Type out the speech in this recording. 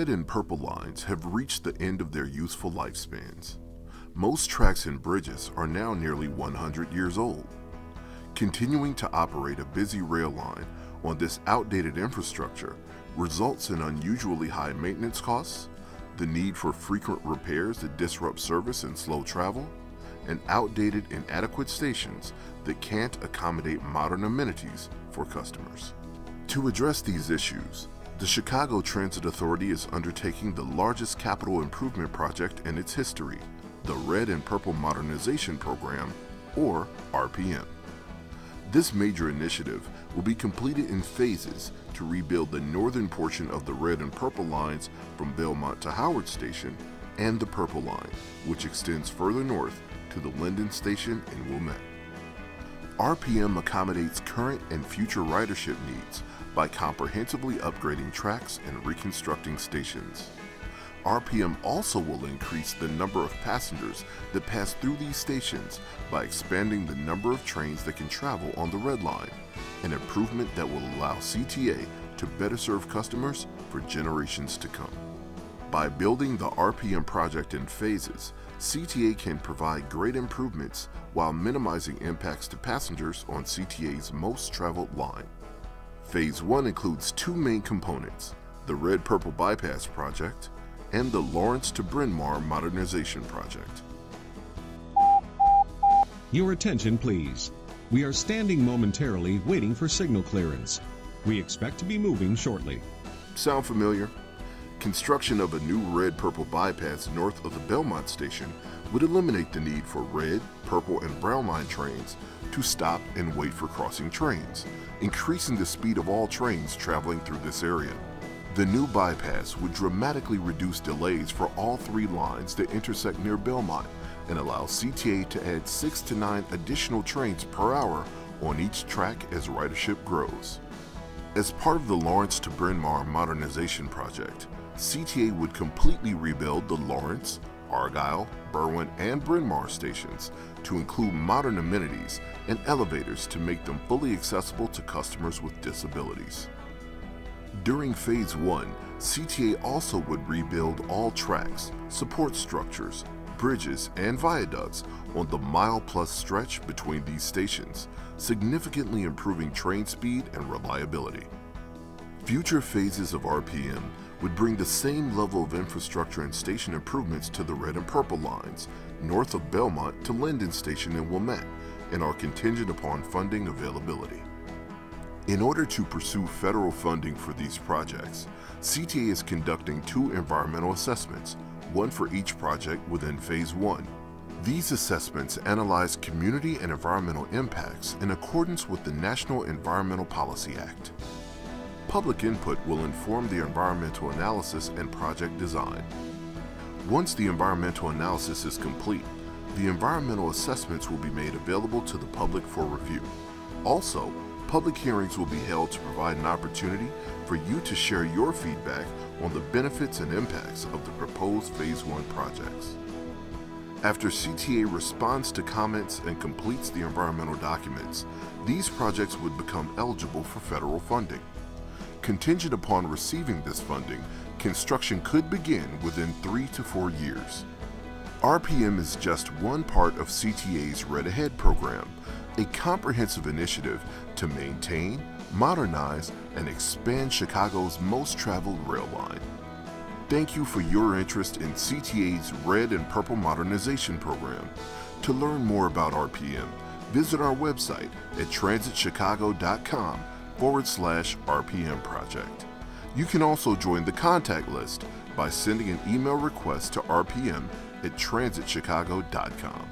red and purple lines have reached the end of their useful lifespans. Most tracks and bridges are now nearly 100 years old. Continuing to operate a busy rail line on this outdated infrastructure results in unusually high maintenance costs, the need for frequent repairs that disrupt service and slow travel, and outdated, inadequate stations that can't accommodate modern amenities for customers. To address these issues, the Chicago Transit Authority is undertaking the largest capital improvement project in its history, the Red and Purple Modernization Program, or RPM. This major initiative will be completed in phases to rebuild the northern portion of the red and purple lines from Belmont to Howard Station and the purple line, which extends further north to the Linden Station in Wilmette. RPM accommodates current and future ridership needs by comprehensively upgrading tracks and reconstructing stations. RPM also will increase the number of passengers that pass through these stations by expanding the number of trains that can travel on the Red Line, an improvement that will allow CTA to better serve customers for generations to come. By building the RPM project in phases, CTA can provide great improvements while minimizing impacts to passengers on CTA's most traveled line. Phase 1 includes two main components, the Red-Purple Bypass Project and the Lawrence to Bryn Mawr Modernization Project. Your attention, please. We are standing momentarily waiting for signal clearance. We expect to be moving shortly. Sound familiar? Construction of a new red-purple bypass north of the Belmont station would eliminate the need for red, purple, and brown line trains to stop and wait for crossing trains, increasing the speed of all trains traveling through this area. The new bypass would dramatically reduce delays for all three lines that intersect near Belmont and allow CTA to add 6 to 9 additional trains per hour on each track as ridership grows. As part of the Lawrence to Bryn Mawr Modernization Project, CTA would completely rebuild the Lawrence, Argyle, Berwyn, and Bryn Mawr stations to include modern amenities and elevators to make them fully accessible to customers with disabilities. During Phase 1, CTA also would rebuild all tracks, support structures, bridges, and viaducts on the mile-plus stretch between these stations, significantly improving train speed and reliability. Future phases of RPM would bring the same level of infrastructure and station improvements to the red and purple lines, north of Belmont to Linden Station in Wilmette, and are contingent upon funding availability. In order to pursue federal funding for these projects, CTA is conducting 2 environmental assessments, one for each project within Phase 1. These assessments analyze community and environmental impacts in accordance with the National Environmental Policy Act. Public input will inform the environmental analysis and project design. Once the environmental analysis is complete, the environmental assessments will be made available to the public for review. Also, public hearings will be held to provide an opportunity for you to share your feedback on the benefits and impacts of the proposed Phase 1 projects. After CTA responds to comments and completes the environmental documents, these projects would become eligible for federal funding. Contingent upon receiving this funding, construction could begin within 3 to 4 years. RPM is just one part of CTA's Red Ahead program, a comprehensive initiative to maintain, modernize, and expand Chicago's most traveled rail line. Thank you for your interest in CTA's Red and Purple Modernization Program. To learn more about RPM, visit our website at transitchicago.com/RPM project. You can also join the contact list by sending an email request to RPM at transitchicago.com.